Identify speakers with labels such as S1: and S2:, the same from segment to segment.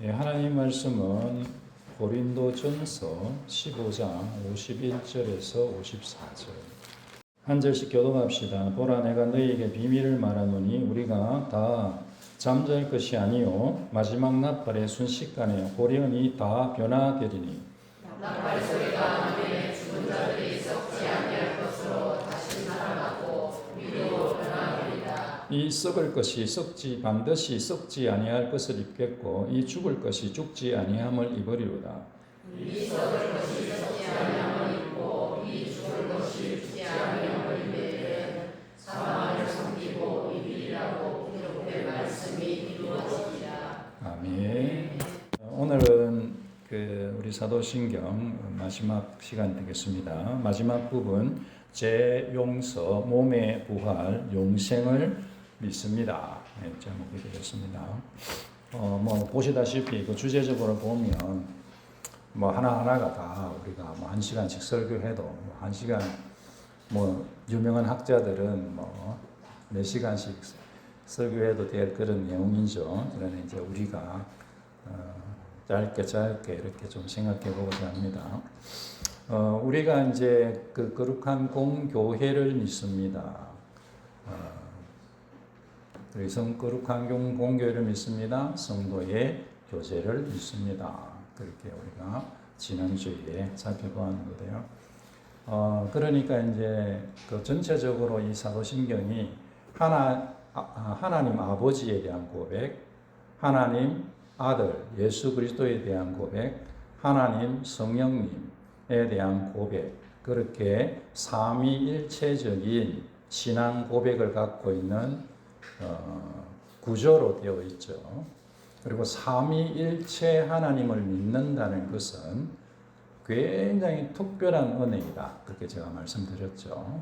S1: 예, 하나님 말씀은 고린도전서 15장 51절에서 54절. 한 절씩 교독합시다. 보라, 내가 너희에게 비밀을 말하노니 우리가 다 잠잘 것이 아니요 마지막 나팔의 순식간에 호련히 다 변화되리니.
S2: 나팔 소리가 나면 죽은 자들이 썩지 아니할 것으로 다시 살아나고 위로 변화되리라.
S1: 이 썩을 것이 반드시 썩지 아니할 것을 입겠고 이 죽을 것이 죽지 아니함을 입으리로다.
S2: 이 썩을 것이 썩지 아니함을 입고 이 죽을 것이 죽지 아니함을 입으면 사망을 섬기고 이기리라고 기록된 말씀이 이루어지리라.
S1: 아멘. 오늘은 우리 사도신경 마지막 시간 되겠습니다. 마지막 부분 재용서 몸의 부활 용생을 믿습니다. 네, 제목이 되겠습니다. 보시다시피 그 주제적으로 보면 하나하나가 다 우리가 한 시간씩 설교해도 한 시간 유명한 학자들은 몇 시간씩 설교해도 될 그런 내용이죠. 그러나 이제 우리가 짧게 이렇게 좀 생각해 보고자 합니다. 우리가 이제 그 거룩한 공교회를 믿습니다. 거룩한 공교회를 믿습니다. 성도의 교제를 믿습니다. 그렇게 우리가 지난주에 살펴보았는데요. 그러니까 이제 그 전체적으로 이 사도신경이 하나님 아버지에 대한 고백, 하나님 아들 예수 그리스도에 대한 고백, 하나님 성령님에 대한 고백, 그렇게 삼위일체적인 신앙 고백을 갖고 있는 구조로 되어 있죠. 그리고 삼위일체 하나님을 믿는다는 것은 굉장히 특별한 은혜이다. 그렇게 제가 말씀드렸죠.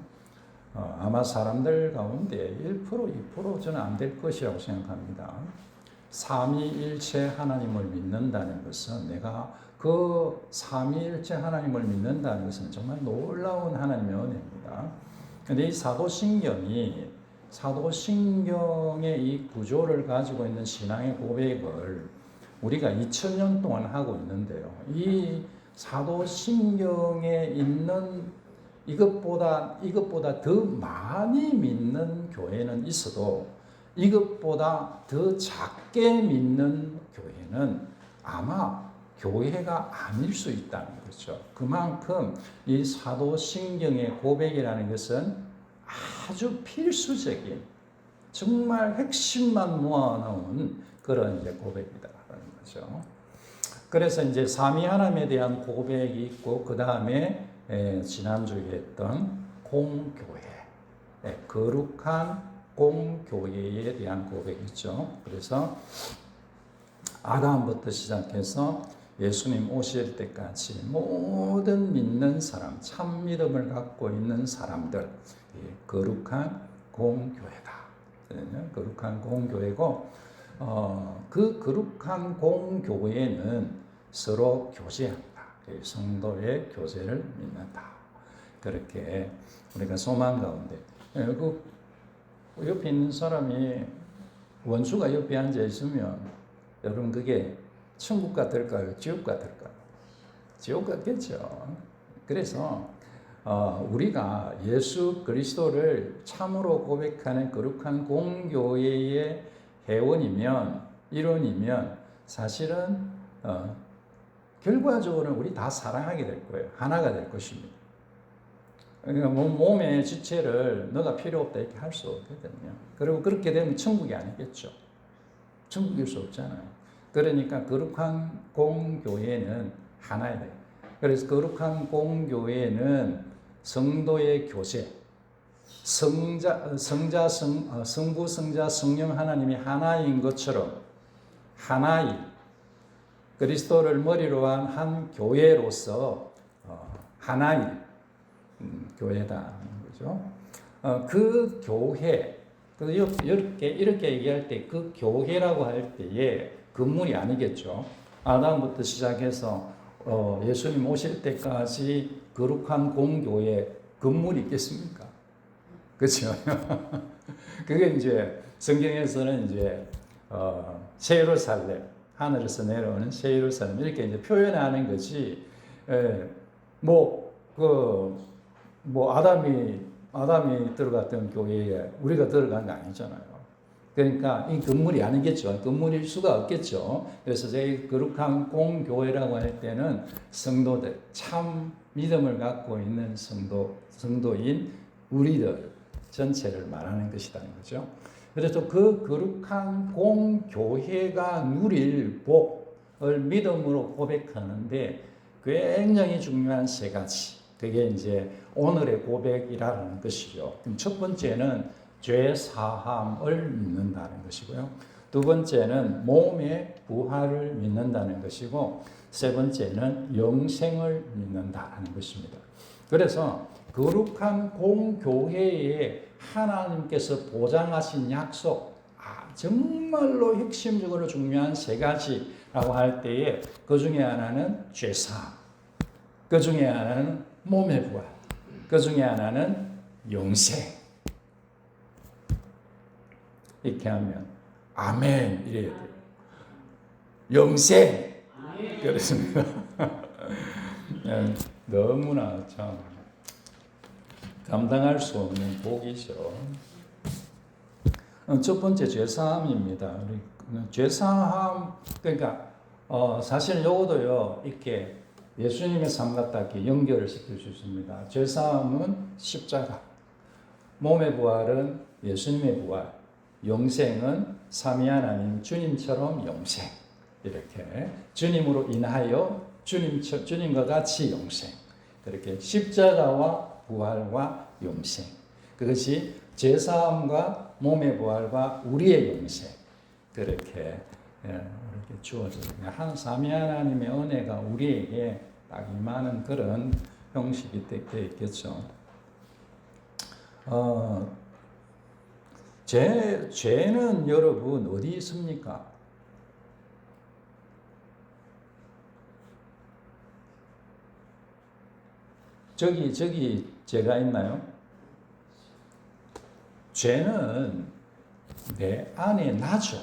S1: 아마 사람들 가운데 1%, 2% 저는 안 될 것이라고 생각합니다. 삼위일체 하나님을 믿는다는 것은 내가 그 삼위일체 하나님을 믿는다는 것은 정말 놀라운 하나님의 은혜입니다. 그런데 이 사도신경의 이 구조를 가지고 있는 신앙의 고백을 우리가 2000년 동안 하고 있는데요. 이 사도신경에 있는 이것보다 더 많이 믿는 교회는 있어도 이것보다 더 작게 믿는 교회는 아마 교회가 아닐 수 있다는 거죠. 그만큼 이 사도신경의 고백이라는 것은 아주 필수적인 정말 핵심만 모아놓은 그런 이제 고백이다라는 거죠. 그래서 이제 삼위 하나님에 대한 고백이 있고 그 다음에 지난주에 했던 공교회, 거룩한 공교회에 대한 고백이죠. 그래서 아담부터 시작해서 예수님 오실 때까지 모든 믿는 사람, 참 믿음을 갖고 있는 사람들, 거룩한 공교회다. 거룩한 공교회고, 그 거룩한 공교회는 서로 교제한다. 성도의 교제를 믿는다. 그렇게 우리가 소망 가운데, 그 옆에 있는 사람이 원수가 옆에 앉아 있으면 여러분 그게 천국 같을까요? 지옥 같을까요? 지옥 같겠죠. 그래서 우리가 예수 그리스도를 참으로 고백하는 거룩한 공교회의 일원이면 사실은 결과적으로는 우리 다 사랑하게 될 거예요. 하나가 될 것입니다. 그러니까 몸의 지체를 너가 필요 없다 이렇게 할 수 없거든요. 그리고 그렇게 되면 천국이 아니겠죠. 천국일 수 없잖아요. 그러니까 거룩한 공교회는 하나야 돼요. 그래서 거룩한 공교회는 성도의 교제, 성부, 성자, 성령 하나님이 하나인 것처럼 하나인 그리스도를 머리로 한 교회로서 하나인 교회다 거죠. 그 교회, 이렇게 얘기할 때 그 교회라고 할 때에 건물이 아니겠죠. 아담부터 시작해서 예수님 오실 때까지 거룩한 공교회 건물이 있겠습니까? 그렇죠. 그게 이제 성경에서는 이제 새 예루살렘, 하늘에서 내려오는 새 예루살렘 이렇게 이제 표현하는 거지. 아담이 들어갔던 교회에 우리가 들어간 게 아니잖아요. 그러니까 이 건물이 아니겠죠. 건물일 수가 없겠죠. 그래서 저희 거룩한 공교회라고 할 때는 성도들, 참 믿음을 갖고 있는 성도인 우리들 전체를 말하는 것이라는 거죠. 그래서 그 거룩한 공교회가 누릴 복을 믿음으로 고백하는데 굉장히 중요한 세 가지. 그게 이제 오늘의 고백이라는 것이죠. 그럼 첫 번째는 죄 사함을 믿는다는 것이고요. 두 번째는 몸의 부활을 믿는다는 것이고, 세 번째는 영생을 믿는다는 것입니다. 그래서 거룩한 공교회에 하나님께서 보장하신 약속, 정말로 핵심적으로 중요한 세 가지라고 할 때에 그 중에 하나는 죄사함, 그 중에 하나는 몸의 부활, 그 중에 하나는 영생. 이렇게 하면 아멘 이래야 돼요. 영생. 그렇습니다. 너무나 참 감당할 수 없는 복이죠. 첫 번째 죄사함입니다. 죄사함 그러니까 사실 요거도요 이렇게 예수님의 삶 같다 이렇게 연결을 시킬 수 있습니다. 죄사함은 십자가, 몸의 부활은 예수님의 부활, 영생은 삼위 하나님 주님처럼 영생. 이렇게 주님으로 인하여 주님과 같이 영생. 그렇게 십자가와 부활과 영생. 그것이 죄사함과 몸의 부활과 우리의 영생. 그렇게 주어집니다. 삼위 하나님의 은혜가 우리에게 딱 임하는 그런 형식이 되어 있겠죠. 죄는 여러분 어디 있습니까? 저기 죄가 있나요? 죄는 내 안에 나죠.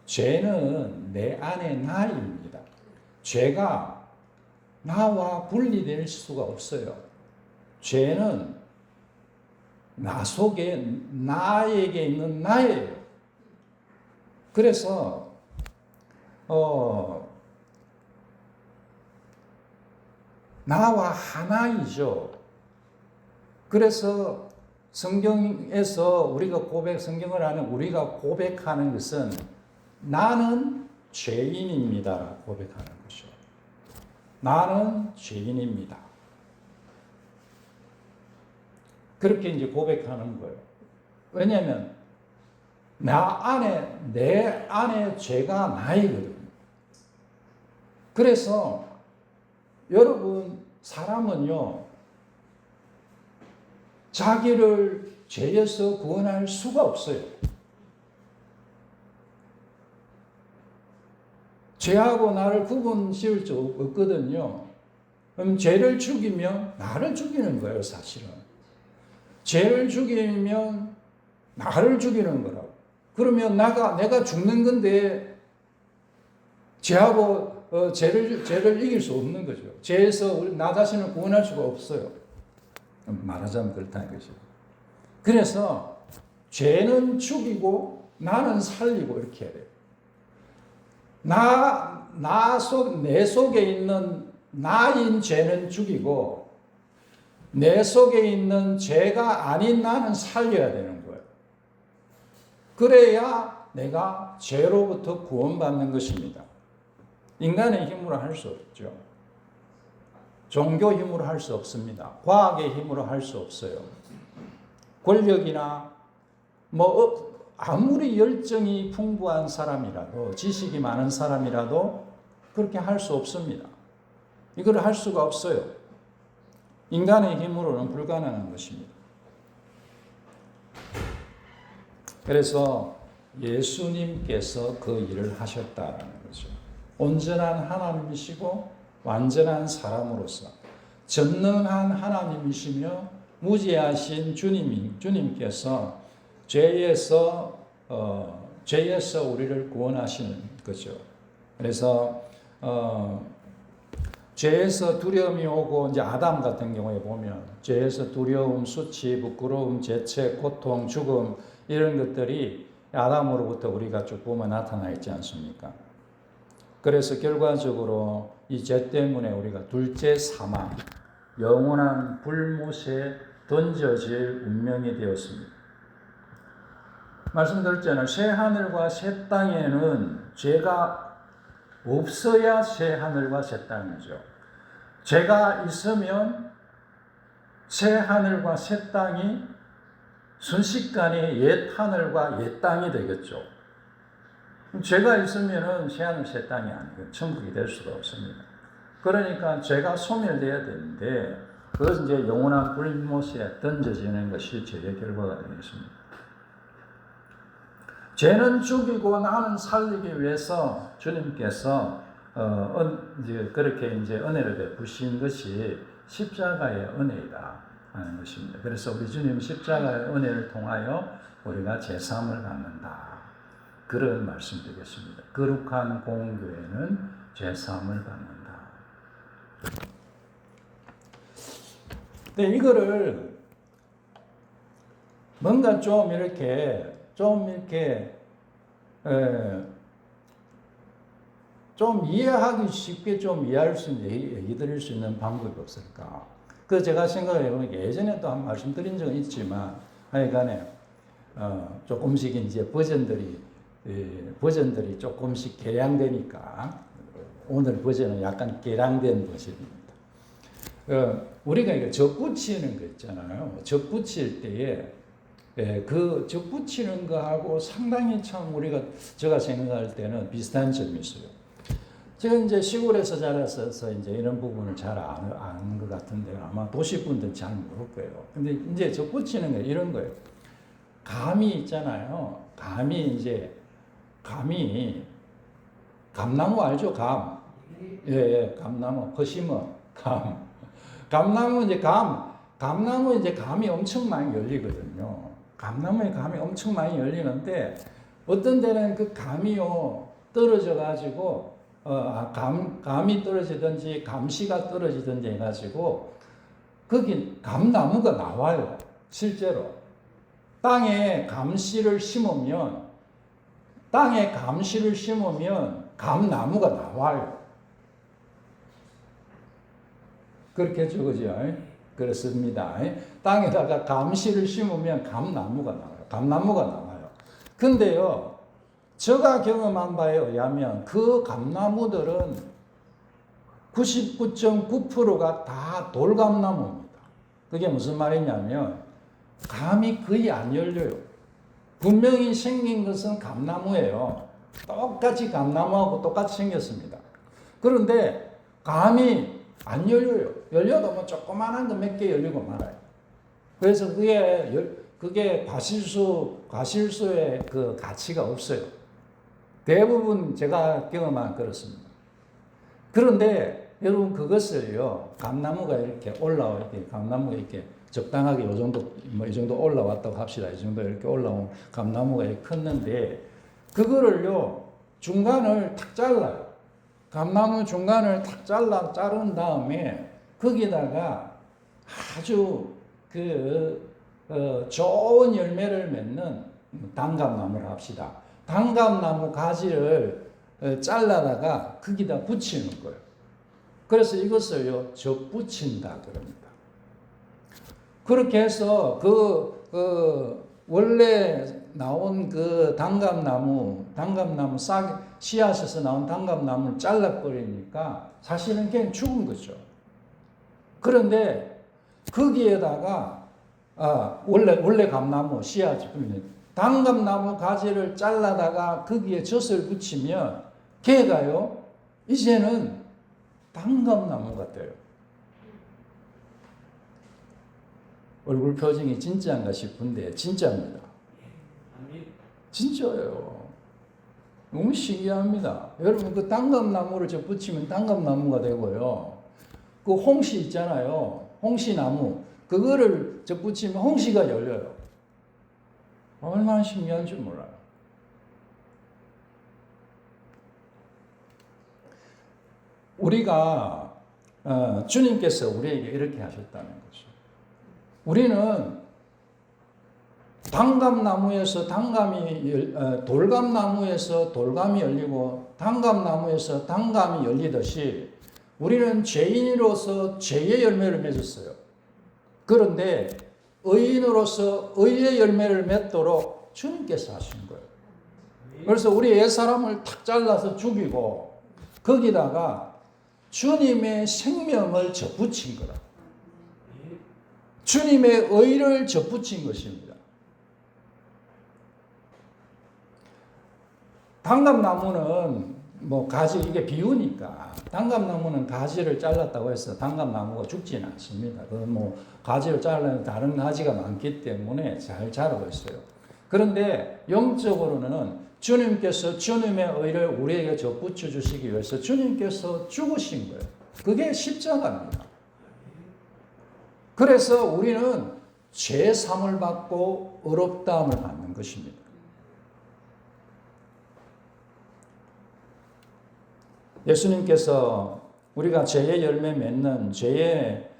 S1: 죄는 내 안에 나입니다. 죄가 나와 분리될 수가 없어요. 죄는 나 속에 나에게 있는 나예요. 그래서 나와 하나이죠. 그래서 성경에서 우리가 성경을 하는 우리가 고백하는 것은 나는 죄인입니다. 고백하는 것이죠. 나는 죄인입니다. 그렇게 이제 고백하는 거예요. 왜냐하면 내 안에 죄가 나이거든요. 그래서 여러분 사람은요 자기를 죄에서 구원할 수가 없어요. 죄하고 나를 구분 지을 수 없거든요. 그럼 죄를 죽이면 나를 죽이는 거예요, 사실은. 죄를 죽이면 나를 죽이는 거라고. 그러면 내가 죽는 건데 죄하고 죄를 이길 수 없는 거죠. 죄에서 나 자신을 구원할 수가 없어요. 말하자면 그렇다는 것이죠. 그래서 죄는 죽이고 나는 살리고 이렇게 해야 돼요. 내 속에 있는 나인 죄는 죽이고 내 속에 있는 죄가 아닌 나는 살려야 되는 거예요. 그래야 내가 죄로부터 구원받는 것입니다. 인간의 힘으로 할 수 없죠. 종교 힘으로 할 수 없습니다. 과학의 힘으로 할 수 없어요. 권력이나 아무리 열정이 풍부한 사람이라도 지식이 많은 사람이라도 그렇게 할 수 없습니다. 이걸 할 수가 없어요. 인간의 힘으로는 불가능한 것입니다. 그래서 예수님께서 그 일을 하셨다라는 거죠. 온전한 하나님이시고 완전한 사람으로서 전능한 하나님이시며 무지하신 주님께서 죄에서 우리를 구원하시는 거죠. 그래서 죄에서 두려움이 오고 이제 아담 같은 경우에 보면 죄에서 두려움, 수치, 부끄러움, 죄책, 고통, 죽음 이런 것들이 아담으로부터 우리가 쭉 보면 나타나 있지 않습니까? 그래서 결과적으로 이 죄 때문에 우리가 둘째 사망, 영원한 불못에 던져질 운명이 되었습니다. 말씀드렸잖아요. 새 하늘과 새 땅에는 죄가 없어야 새 하늘과 새 땅이죠. 죄가 있으면 새 하늘과 새 땅이 순식간에 옛 하늘과 옛 땅이 되겠죠. 죄가 있으면 새 하늘 새 땅이 아니고 천국이 될 수가 없습니다. 그러니까 죄가 소멸돼야 되는데 그것은 이제 영원한 불못에 던져지는 것이 죄의 결과가 되겠습니다. 죄는 죽이고 나는 살리기 위해서 주님께서 이제 그렇게 이제 은혜를 베푸신 것이 십자가의 은혜이다 하는 것입니다. 그래서 우리 주님 십자가의 은혜를 통하여 우리가 제사함을 받는다. 그런 말씀 되겠습니다. 거룩한 공교회는 제사함을 받는다. 근데 이거를 뭔가 좀 이렇게 좀 이해하기 쉽게 좀 이해할 수 있는 얘기 드릴 수 있는 방법이 없을까? 그 제가 생각해 보니까 예전에 또 한 말씀 드린 적은 있지만 하여간에 조금씩 이제 버전들이 조금씩 개량되니까 오늘 버전은 약간 개량된 버전입니다. 우리가 이거 적 붙이는 거 있잖아요. 적 붙일 때에 그 적 붙이는 거하고 상당히 참 제가 생각할 때는 비슷한 점이 있어요. 제가 이제 시골에서 자라서 이제 이런 부분을 잘 아는 것 같은데 아마 도시 분들은 잘 모를 거예요. 근데 이제 적 붙이는 거 이런 거예요. 감이 있잖아요. 감나무 알죠? 감. 예, 감나무. 거심어. 감나무 이제 감나무 이제 감이 엄청 많이 열리거든요. 감나무에 감이 엄청 많이 열리는데 어떤 데는 그 감이요 떨어져 가지고 감이 떨어지든지 감시가 떨어지든지 해가지고 거기 감나무가 나와요. 실제로 땅에 감씨를 심으면 감나무가 나와요. 그렇게 적어져. 그렇습니다. 땅에다가 감씨를 심으면 감나무가 나와요. 근데요, 제가 경험한 바에 의하면 그 감나무들은 99.9%가 다 돌감나무입니다. 그게 무슨 말이냐면 감이 거의 안 열려요. 분명히 생긴 것은 감나무예요. 똑같이 감나무하고 똑같이 생겼습니다. 그런데 감이 안 열려요. 열려도 뭐 조그만한 거 몇 개 열리고 말아요. 그래서 그게 과실수의 그 가치가 없어요. 대부분 제가 경험한 그렇습니다. 그런데 여러분 그것을요, 감나무가 이렇게 감나무가 이렇게 적당하게 이 정도 올라왔다고 합시다. 이 정도 이렇게 올라온 감나무가 이렇게 컸는데 그거를요, 중간을 탁 잘라요. 감나무 중간을 탁 자른 다음에 거기다가 아주 좋은 열매를 맺는 단감나무를 합시다. 단감나무 가지를 잘라다가 거기다 붙이는 거예요. 그래서 이것을요, 접붙인다 그럽니다. 그렇게 해서 원래 나온 그 단감나무 씨앗에서 나온 단감나무를 잘라버리니까 사실은 그냥 죽은 거죠. 그런데 거기에다가 원래 감나무 씨앗이 단감나무 가지를 잘라다가 거기에 젖을 붙이면 걔가요 이제는 단감나무가 돼요. 얼굴 표정이 진짜인가 싶은데 진짜입니다. 진짜예요. 너무 신기합니다. 여러분 그 단감나무를 저 붙이면 단감나무가 되고요. 그 홍시 있잖아요. 홍시나무 그거를 저 붙이면 홍시가 열려요. 얼마나 신기한 줄 몰라요. 우리가 주님께서 우리에게 이렇게 하셨다는 거죠. 우리는 돌감나무에서 돌감이 열리고 단감나무에서 단감이 열리듯이 우리는 죄인으로서 죄의 열매를 맺었어요. 그런데 의인으로서 의의 열매를 맺도록 주님께서 하신 거예요. 그래서 우리 옛사람을 탁 잘라서 죽이고 거기다가 주님의 생명을 접붙인 거라. 주님의 의를 접붙인 것입니다. 단감나무는 가지, 이게 비유니까 단감나무는 가지를 잘랐다고 해서 단감나무가 죽지는 않습니다. 가지를 잘라서 다른 가지가 많기 때문에 잘 자라고 있어요. 그런데 영적으로는 주님께서 주님의 의를 우리에게 접붙여 주시기 위해서 주님께서 죽으신 거예요. 그게 십자가입니다. 그래서 우리는 죄 사함을 받고 의롭다함을 받는 것입니다. 예수님께서 우리가 죄의 열매 맺는 죄의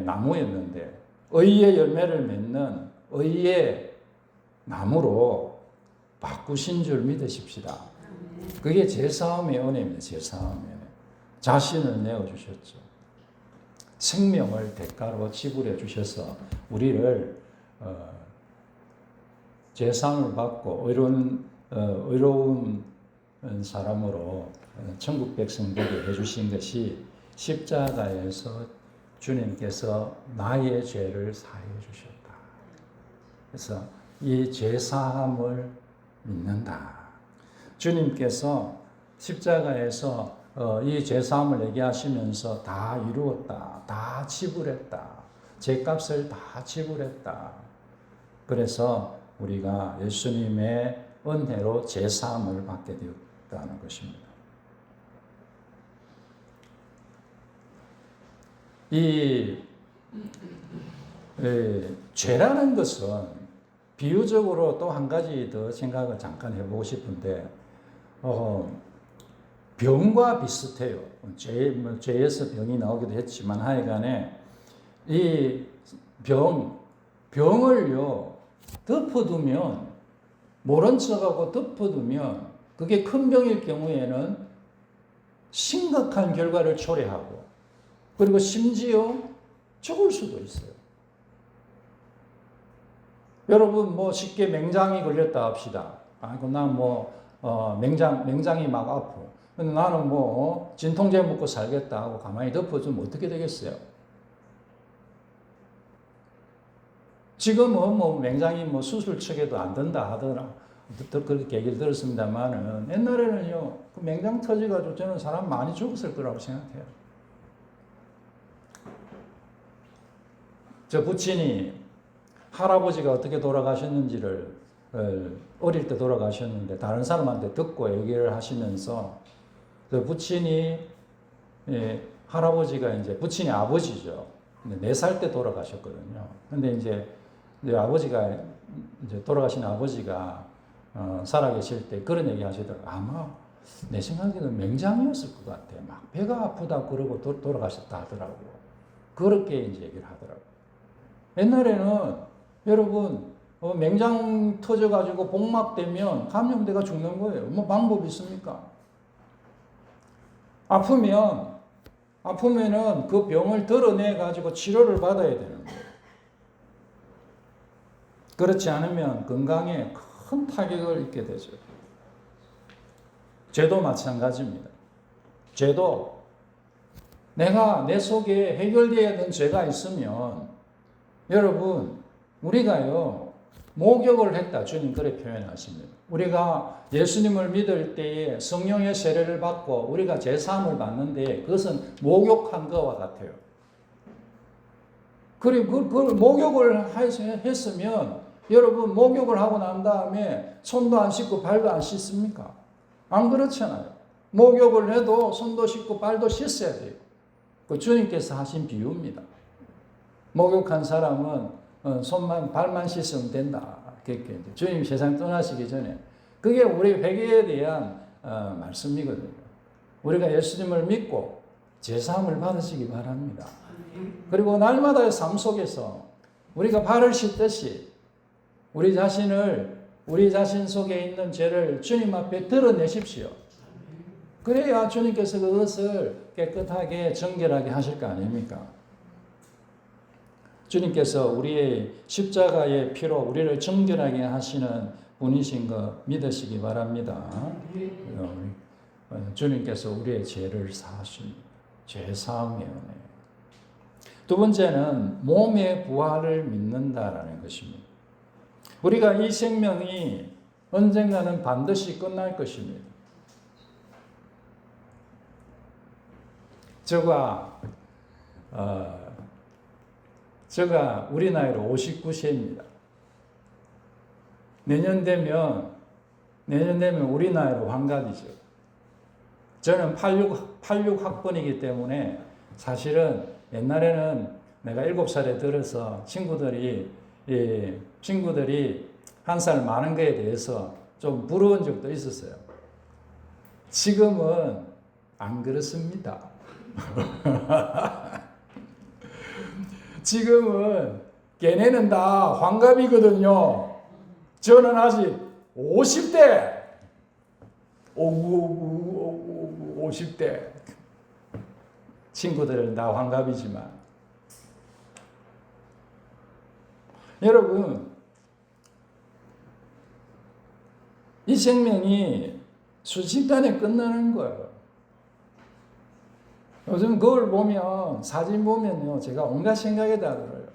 S1: 나무였는데 의의 열매를 맺는 의의 나무로 바꾸신 줄 믿으십시다. 그게 제사함의 은혜입니다. 제사함의 은혜. 자신을 내어주셨죠. 생명을 대가로 지불해 주셔서 우리를 제사함을 받고 의로운 사람으로 천국 백성 되게 해주신 것이 십자가에서 주님께서 나의 죄를 사해 주셨다. 그래서 이 죄사함을 믿는다. 주님께서 십자가에서 이 죄사함을 얘기하시면서 다 이루었다. 다 지불했다. 죄값을 다 지불했다. 그래서 우리가 예수님의 은혜로 죄사함을 받게 되었다는 것입니다. 이 죄라는 것은 비유적으로 또 한 가지 더 생각을 잠깐 해보고 싶은데 병과 비슷해요. 죄에서 병이 나오기도 했지만 하여간에 이 병을요 덮어두면 모른 척하고 덮어두면 그게 큰 병일 경우에는 심각한 결과를 초래하고 그리고 심지어 죽을 수도 있어요. 여러분 쉽게 맹장이 걸렸다 합시다. 아이고 난 맹장이 막 아파. 근데 나는 진통제 먹고 살겠다 하고 가만히 덮어주면 어떻게 되겠어요? 지금은 맹장이 수술 측에도 안 된다 하더라. 그렇게 얘기를 들었습니다만은 옛날에는요 그 맹장 터져가지고 저는 사람 많이 죽었을 거라고 생각해요. 저 부친이 할아버지가 어떻게 돌아가셨는지를 어릴 때 돌아가셨는데 다른 사람한테 듣고 얘기를 하시면서 그 부친이 할아버지가 이제 부친이 아버지죠. 근데 4살 때 돌아가셨거든요. 근데 이제 아버지가 이제 돌아가신 아버지가 살아계실 때 그런 얘기 하시더라고요. 아마 내 생각에는 맹장이었을 것 같아. 막 배가 아프다 그러고 돌아가셨다 하더라고요. 그렇게 이제 얘기를 하더라고요. 옛날에는 여러분 맹장 터져가지고 복막되면 감염돼가 죽는 거예요. 방법이 있습니까? 아프면은 그 병을 드러내가지고 치료를 받아야 되는 거예요. 그렇지 않으면 건강에 큰 타격을 입게 되죠. 죄도 마찬가지입니다. 죄도 내가 내 속에 해결되어야 되는 죄가 있으면 여러분 우리가요 목욕을 했다. 주님 그렇게 표현하십니다. 우리가 예수님을 믿을 때에 성령의 세례를 받고 우리가 제사함을 받는데 그것은 목욕한 것과 같아요. 그리고 그 목욕을 했으면 여러분 목욕을 하고 난 다음에 손도 안 씻고 발도 안 씻습니까? 안 그렇잖아요. 목욕을 해도 손도 씻고 발도 씻어야 돼요. 그 주님께서 하신 비유입니다. 목욕한 사람은 손만 발만 씻으면 된다. 그렇게 주님 세상 떠나시기 전에 그게 우리 회개에 대한 말씀이거든요. 우리가 예수님을 믿고 제사함을 받으시기 바랍니다. 그리고 날마다의 삶 속에서 우리가 발을 씻듯이 우리 자신 속에 있는 죄를 주님 앞에 드러내십시오. 그래야 주님께서 그것을 깨끗하게 정결하게 하실 거 아닙니까? 주님께서 우리의 십자가의 피로 우리를 정결하게 하시는 분이신 거 믿으시기 바랍니다. 주님께서 우리의 죄를 사하신 죄 사함의 은혜. 두 번째는 몸의 부활을 믿는다라는 것입니다. 우리가 이 생명이 언젠가는 반드시 끝날 것입니다. 제가 우리 나이로 59세입니다. 내년 되면 우리 나이로 환갑이죠. 저는 86 학번이기 때문에 사실은 옛날에는 내가 7살에 들어서 친구들이 한 살 많은 거에 대해서 좀 부러운 적도 있었어요. 지금은 안 그렇습니다. 지금은 걔네는 다 환갑이거든요. 저는 아직 50대. 50대. 친구들은 다 환갑이지만. 여러분, 이 생명이 순식간에 끝나는 거예요. 요즘 거울 보면, 사진 보면요, 제가 온갖 생각이 다 들어요.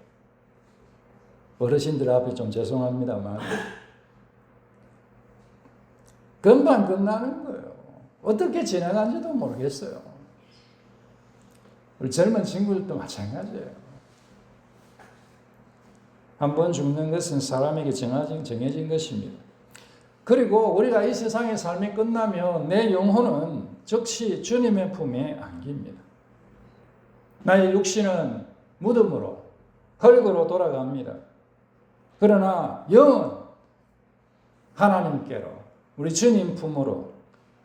S1: 어르신들 앞에 좀 죄송합니다만. 금방 끝나는 거예요. 어떻게 지나간지도 모르겠어요. 우리 젊은 친구들도 마찬가지예요. 한번 죽는 것은 사람에게 정해진 것입니다. 그리고 우리가 이 세상의 삶이 끝나면 내 영혼은 즉시 주님의 품에 안깁니다. 나의 육신은 무덤으로, 흙으로 돌아갑니다. 그러나 영은 하나님께로, 우리 주님 품으로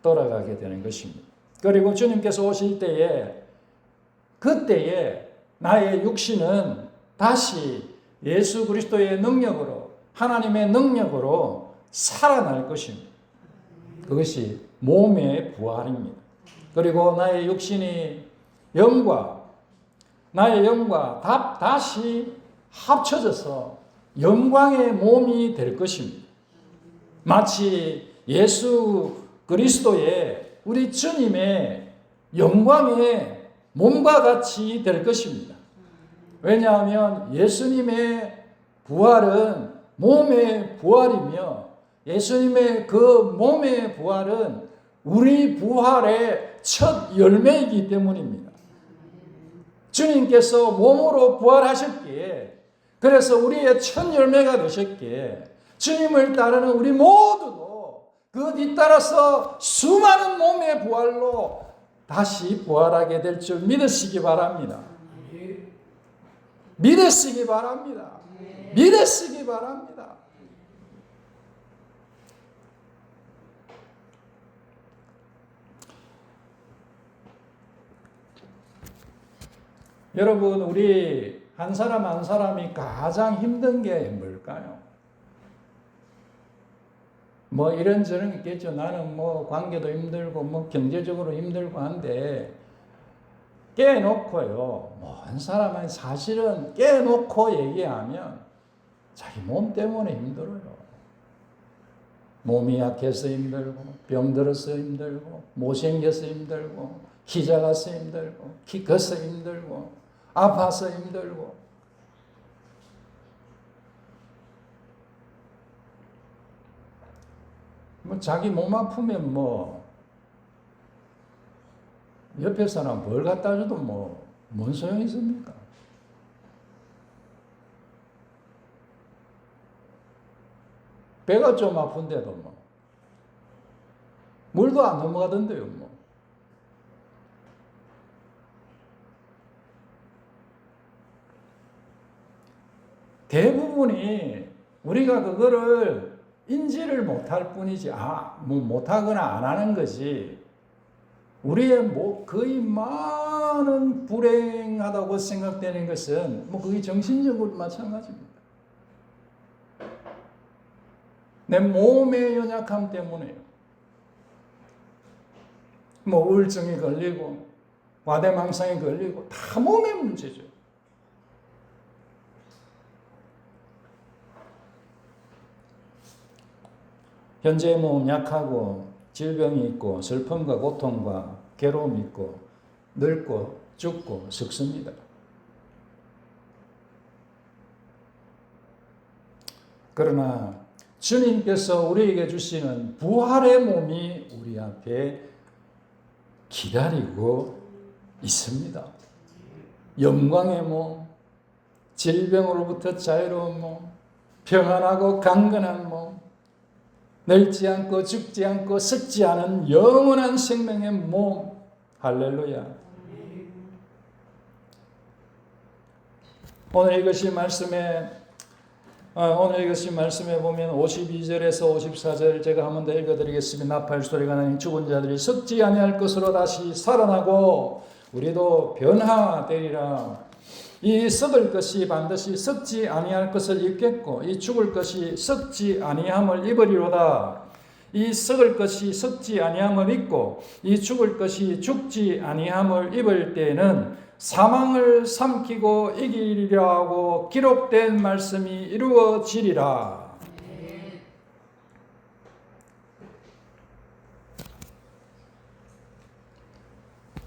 S1: 돌아가게 되는 것입니다. 그리고 주님께서 오실 때에, 그때에 나의 육신은 다시 예수 그리스도의 능력으로, 하나님의 능력으로 살아날 것입니다. 그것이 몸의 부활입니다. 그리고 나의 육신이 나의 영과 다시 합쳐져서 영광의 몸이 될 것입니다. 마치 예수 그리스도의 우리 주님의 영광의 몸과 같이 될 것입니다. 왜냐하면 예수님의 부활은 몸의 부활이며 예수님의 그 몸의 부활은 우리 부활의 첫 열매이기 때문입니다. 주님께서 몸으로 부활하셨기에, 그래서 우리의 첫 열매가 되셨기에 주님을 따르는 우리 모두도 그 뒤따라서 수많은 몸의 부활로 다시 부활하게 될 줄 믿으시기 바랍니다. 믿으시기 바랍니다. 믿으시기 바랍니다. 여러분, 우리 한 사람 한 사람이 가장 힘든 게 뭘까요? 뭐 이런저런 있겠죠. 나는 뭐 관계도 힘들고 뭐 경제적으로 힘들고 한데, 깨놓고요, 한 사람은 사실은 깨놓고 얘기하면 자기 몸 때문에 힘들어요. 몸이 약해서 힘들고, 병들어서 힘들고, 못생겨서 힘들고, 키 작아서 힘들고, 키 커서 힘들고, 아파서 힘들고. 자기 몸 아프면 옆에 사람 뭘 갖다 줘도 뭔 소용이 있습니까? 배가 좀 아픈데도 물도 안 넘어가던데요, 대부분이 우리가 그거를 인지를 못할 뿐이지, 못하거나 안 하는 거지, 우리의 거의 많은 불행하다고 생각되는 것은 거의 정신적으로 마찬가지입니다. 내 몸의 연약함 때문에요. 우울증이 걸리고 과대망상이 걸리고 다 몸의 문제죠. 현재 몸 약하고 질병이 있고 슬픔과 고통과 괴로움이 있고 늙고 죽고 죽습니다. 그러나 주님께서 우리에게 주시는 부활의 몸이 우리 앞에 기다리고 있습니다. 영광의 몸, 질병으로부터 자유로운 몸, 평안하고 강건한 몸, 늙지 않고 죽지 않고 썩지 않은 영원한 생명의 몸. 할렐루야. 오늘 이것이 말씀에 보면 52절에서 54절 제가 한 번 더 읽어드리겠습니다. 나팔 소리가 나니 죽은 자들이 썩지 아니할 것으로 다시 살아나고 우리도 변화되리라. 이 썩을 것이 반드시 썩지 아니할 것을 입겠고 이 죽을 것이 썩지 아니함을 입으리로다. 이 썩을 것이 썩지 아니함을 입고 이 죽을 것이 죽지 아니함을 입을 때에는 사망을 삼키고 이기리라고 기록된 말씀이 이루어지리라.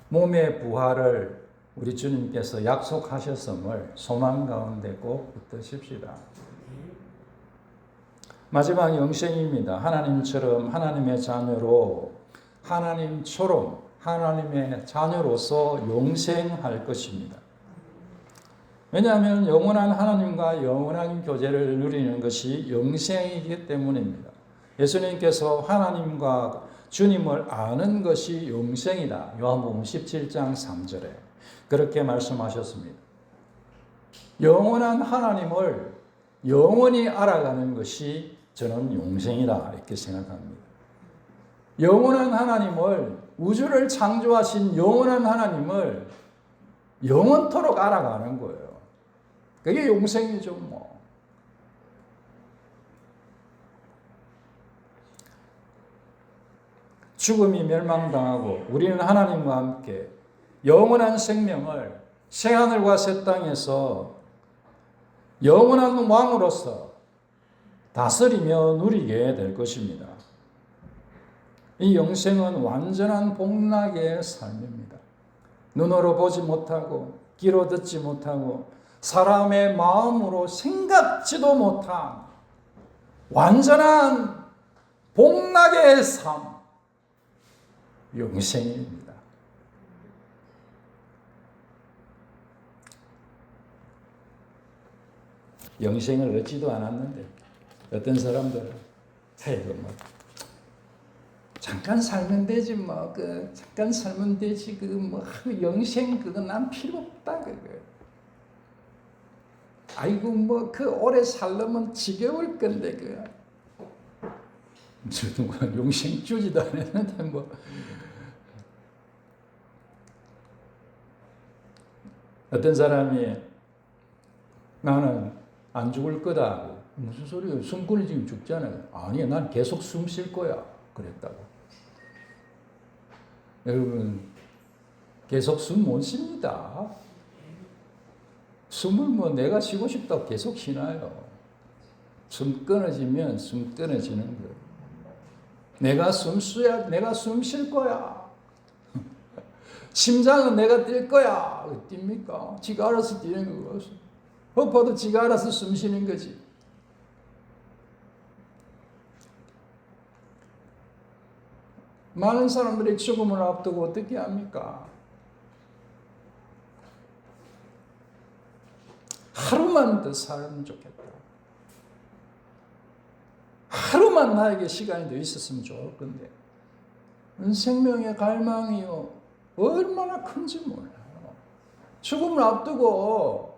S1: 몸의 부활을 우리 주님께서 약속하셨음을 소망 가운데 꼭 붙드십시다. 마지막 영생입니다. 하나님처럼 하나님의 자녀로 하나님의 자녀로서 영생할 것입니다. 왜냐하면 영원한 하나님과 영원한 교제를 누리는 것이 영생이기 때문입니다. 예수님께서 하나님과 주님을 아는 것이 영생이다. 요한복음 17장 3절에 그렇게 말씀하셨습니다. 영원한 하나님을 영원히 알아가는 것이 저는 영생이다 이렇게 생각합니다. 영원한 하나님을, 우주를 창조하신 영원한 하나님을 영원토록 알아가는 거예요. 그게 영생이죠 뭐. 죽음이 멸망당하고 우리는 하나님과 함께 영원한 생명을 새하늘과 새 땅에서 영원한 왕으로서 다스리며 누리게 될 것입니다. 이 영생은 완전한 복락의 삶입니다. 눈으로 보지 못하고 귀로 듣지 못하고 사람의 마음으로 생각지도 못한 완전한 복락의 삶, 영생입니다. 영생을 얻지도 않았는데 어떤 사람들은 잠깐 살면 되지 잠깐 살면 되지 영생 그거 난 필요 없다 그거. 아이고 오래 살려면 지겨울 건데 그거. 누가 영생 주지도 않았는데 어떤 사람이 나는 안 죽을 거다. 무슨 소리야? 숨꾼이 지금 죽잖아요. 아니야, 난 계속 숨 쉴 거야. 그랬다고. 여러분, 계속 숨 못 쉽니다. 숨을 내가 쉬고 싶다고 계속 쉬나요? 숨 끊어지면 숨 끊어지는 거예요. 내가 숨 쉴 거야. 심장은 내가 뛸 거야. 뜁니까? 지가 알아서 뛰는 거고. 허파도 지가 알아서 숨 쉬는 거지. 많은 사람들이 죽음을 앞두고 어떻게 합니까? 하루만 더 살면 좋겠다. 하루만 나에게 시간이 더 있었으면 좋을 건데. 생명의 갈망이요. 얼마나 큰지 몰라요. 죽음을 앞두고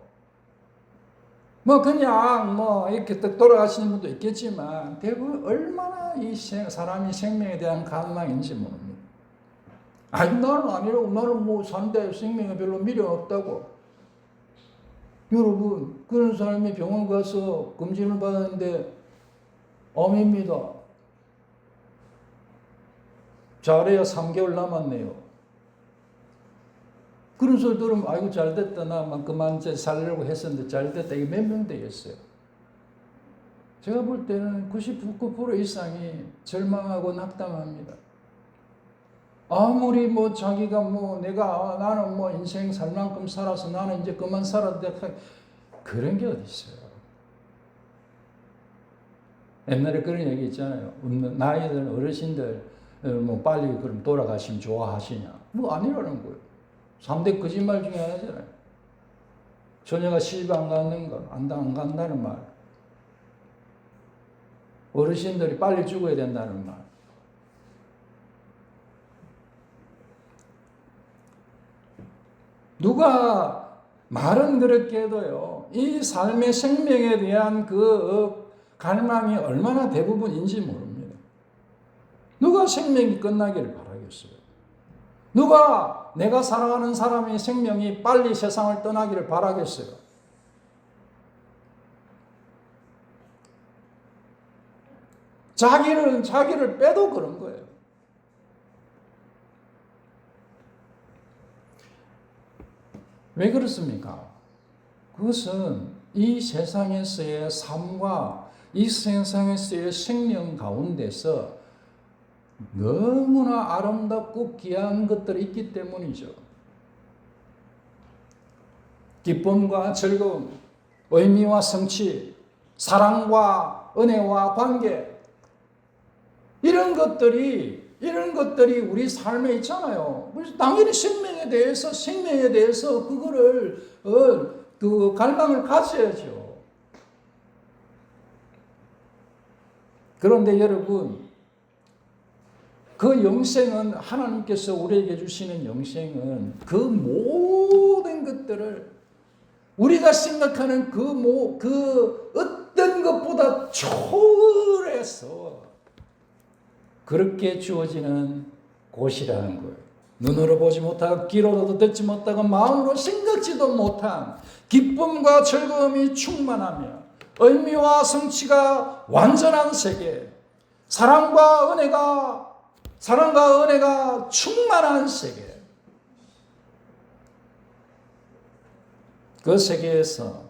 S1: 그냥 이렇게 딱 돌아가시는 분도 있겠지만 대부분 얼마나 이 사람이 생명에 대한 갈망인지 모릅니다. 아니 나는 아니라고. 나는 뭐 사는데 생명에 별로 미련 없다고. 여러분 그런 사람이 병원 가서 검진을 받았는데 암입니다. 잘해야 3개월 남았네요. 그런 소리 들으면 아이고 잘됐다. 나만 그만 이제 살려고 했었는데 잘됐다. 이게 몇 명 되겠어요? 제가 볼 때는 99% 이상이 절망하고 낙담합니다. 아무리 뭐 자기가 뭐 내가 나는 뭐 인생 살 만큼 살아서 나는 이제 그만 살아도 돼. 그런 게 어디 있어요? 옛날에 그런 얘기 있잖아요. 나이 든 어르신들 뭐 빨리 그럼 돌아가시면 좋아하시냐? 뭐 아니라는 거예요. 3대 거짓말 중에 하나잖아요. 처녀가 시집 안 가는 거, 안 간다는 말. 어르신들이 빨리 죽어야 된다는 말. 누가 말은 그렇게 해도요, 이 삶의 생명에 대한 그 갈망이 얼마나 대부분인지 모릅니다. 누가 생명이 끝나기를 바라겠어요? 누가 내가 사랑하는 사람의 생명이 빨리 세상을 떠나기를 바라겠어요? 자기를 빼도 그런 거예요. 왜 그렇습니까? 그것은 이 세상에서의 삶과 이 세상에서의 생명 가운데서 너무나 아름답고 귀한 것들이 있기 때문이죠. 기쁨과 즐거움, 의미와 성취, 사랑과 은혜와 관계, 이런 것들이 우리 삶에 있잖아요. 그래서 당연히 생명에 대해서 그거를 그 갈망을 가져야죠. 그런데 여러분, 그 영생은, 하나님께서 우리에게 주시는 영생은 그 모든 것들을 우리가 생각하는 그 어떤 것보다 초월해서 그렇게 주어지는 곳이라는 거예요. 눈으로 보지 못하고 귀로도 듣지 못하고 마음으로 생각지도 못한 기쁨과 즐거움이 충만하며 의미와 성취가 완전한 세계, 사랑과 은혜가 충만한 세계. 그 세계에서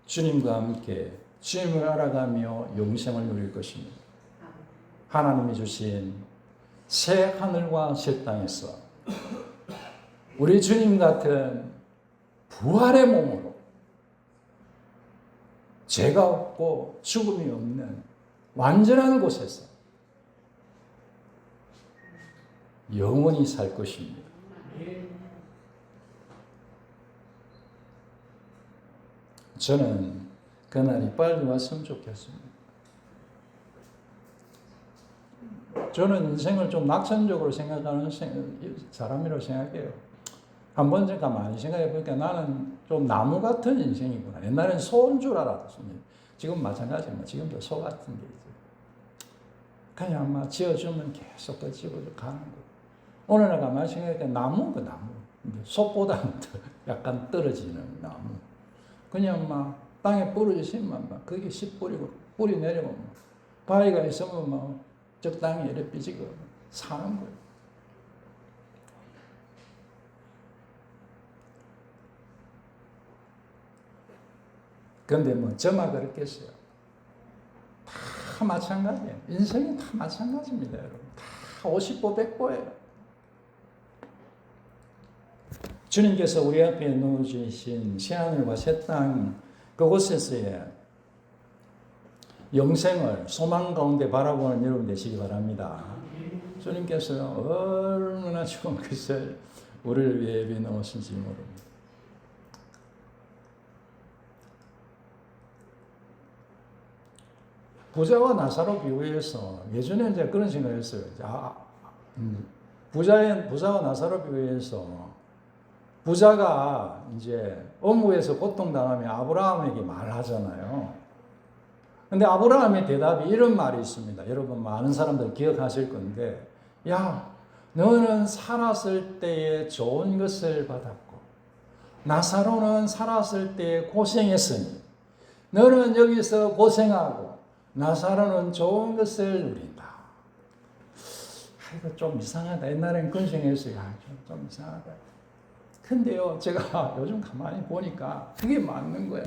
S1: 주님과 함께 주님을 알아가며 영생을 누릴 것입니다. 하나님이 주신 새 하늘과 새 땅에서 우리 주님 같은 부활의 몸으로 죄가 없고 죽음이 없는 완전한 곳에서 영원히 살 것입니다. 저는 그날이 빨리 왔으면 좋겠습니다. 저는 인생을 좀 낙천적으로 생각하는 사람이라고 생각해요. 한 번쯤 가만히 생각해 보니까 나는 좀 나무 같은 인생이구나. 옛날엔 소인 줄 알았습니다. 지금 마찬가지입니다. 지금도 소 같은 게 있어요. 그냥 아마 지어주면 계속 그 집어서 가는 거예요. 오늘 날 가만히 생각하니까 나무가 나무. 소보다는 약간 떨어지는 나무. 그냥 막 땅에 부러지시면 막 거기 씨 뿌리고 뿌리 내리고 바위가 있으면 막 적당히 이렇게 삐지고 사는 거예요. 그런데 뭐 저만 그렇겠어요. 다 마찬가지예요. 인생이 다 마찬가지입니다, 여러분. 다 50보 100보예요. 주님께서 우리 앞에 놓으신 새하늘과 새 땅 그곳에서의 영생을 소망 가운데 바라보는 여러분 되시기 바랍니다. 주님께서 얼마나 좋은 것을 우리를 위해 예비해 놓으신지 모릅니다. 부자와 나사로 비유해서 예전에 이제 그런 생각을 했어요. 부자와 나사로 비유해서 부자가 이제 업무에서 고통당하면 아브라함에게 말하잖아요. 근데 아브라함의 대답이 이런 말이 있습니다. 여러분 많은 사람들 기억하실 건데, 야, 너는 살았을 때에 좋은 것을 받았고 나사로는 살았을 때에 고생했으니 너는 여기서 고생하고 나사로는 좋은 것을 누린다. 이거 좀 이상하다. 옛날엔 근생했어요. 좀 이상하다. 근데요, 제가 요즘 가만히 보니까 그게 맞는 거야.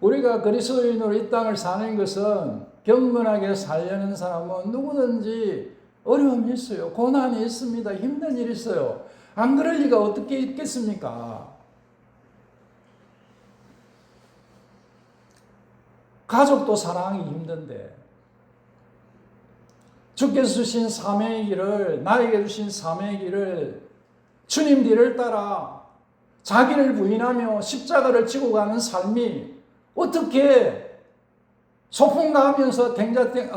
S1: 우리가 그리스도인으로 이 땅을 사는 것은 경건하게 살려는 사람은 누구든지 어려움이 있어요. 고난이 있습니다. 힘든 일이 있어요. 안 그럴 리가 어떻게 있겠습니까? 가족도 사랑하기 힘든데 주께서 주신 사명의 길을, 나에게 주신 사명의 길을 주님 뒤를 따라 자기를 부인하며 십자가를 지고 가는 삶이 어떻게 소풍 가면서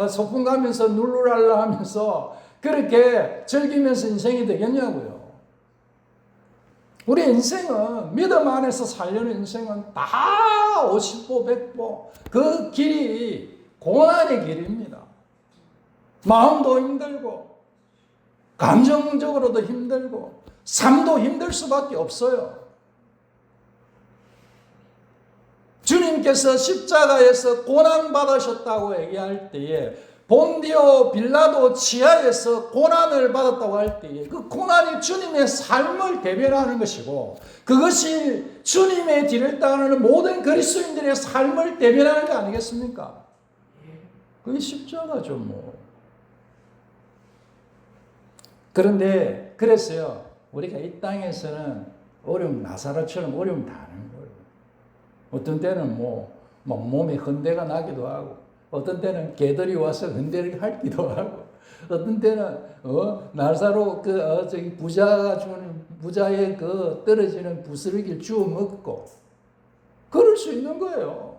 S1: 소풍 가면서 룰루랄라 하면서 그렇게 즐기면서 인생이 되겠냐고요. 우리 인생은 믿음 안에서 살려는 인생은 다 50보 100보 그 길이 고난의 길입니다. 마음도 힘들고 감정적으로도 힘들고 삶도 힘들 수밖에 없어요. 주님께서 십자가에서 고난받으셨다고 얘기할 때에 본디오 빌라도 지하에서 고난을 받았다고 할 때에 그 고난이 주님의 삶을 대변하는 것이고 그것이 주님의 뒤를 따르는 모든 그리스도인들의 삶을 대변하는 거 아니겠습니까? 그게 십자가죠 뭐. 그런데 그랬어요. 우리가 이 땅에서는 어려움, 나사로처럼 어려움 다 하는 거예요. 어떤 때는 몸에 흔대가 나기도 하고, 어떤 때는 개들이 와서 흔대를 핥기도 하고, 어떤 때는 나사로 저기 부자가 주는 부자의 그 떨어지는 부스러기를 주워 먹고, 그럴 수 있는 거예요.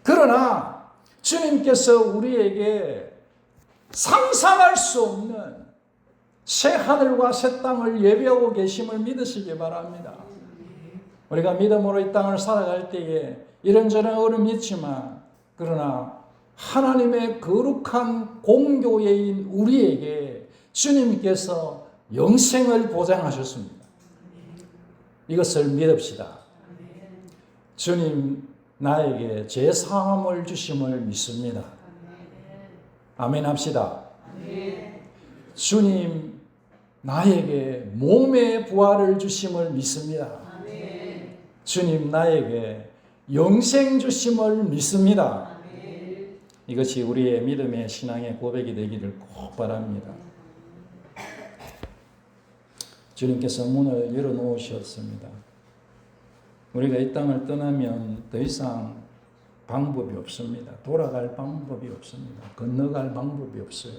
S1: 그러나 주님께서 우리에게 상상할 수 없는 새 하늘과 새 땅을 예비하고 계심을 믿으시기 바랍니다. 우리가 믿음으로 이 땅을 살아갈 때에 이런저런 어려움이 있지만 그러나 하나님의 거룩한 공교회인 우리에게 주님께서 영생을 보장하셨습니다. 이것을 믿읍시다. 주님 나에게 죄사함을 주심을 믿습니다. 아멘 합시다. 주님 나에게 몸의 부활을 주심을 믿습니다. 주님 나에게 영생 주심을 믿습니다. 이것이 우리의 믿음의 신앙의 고백이 되기를 꼭 바랍니다. 주님께서 문을 열어놓으셨습니다. 우리가 이 땅을 떠나면 더 이상 방법이 없습니다. 돌아갈 방법이 없습니다. 건너갈 방법이 없어요.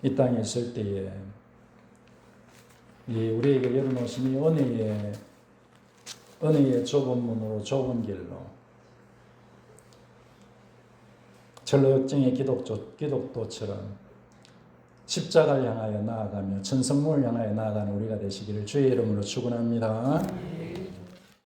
S1: 이 땅에 있을 때에 우리에게 열어놓으신 이 은혜의 좁은 문으로 좁은 길로 전로역정의 기독도처럼 십자가를 향하여 나아가며 천성문을 향하여 나아가는 우리가 되시기를 주의 이름으로 축원합니다.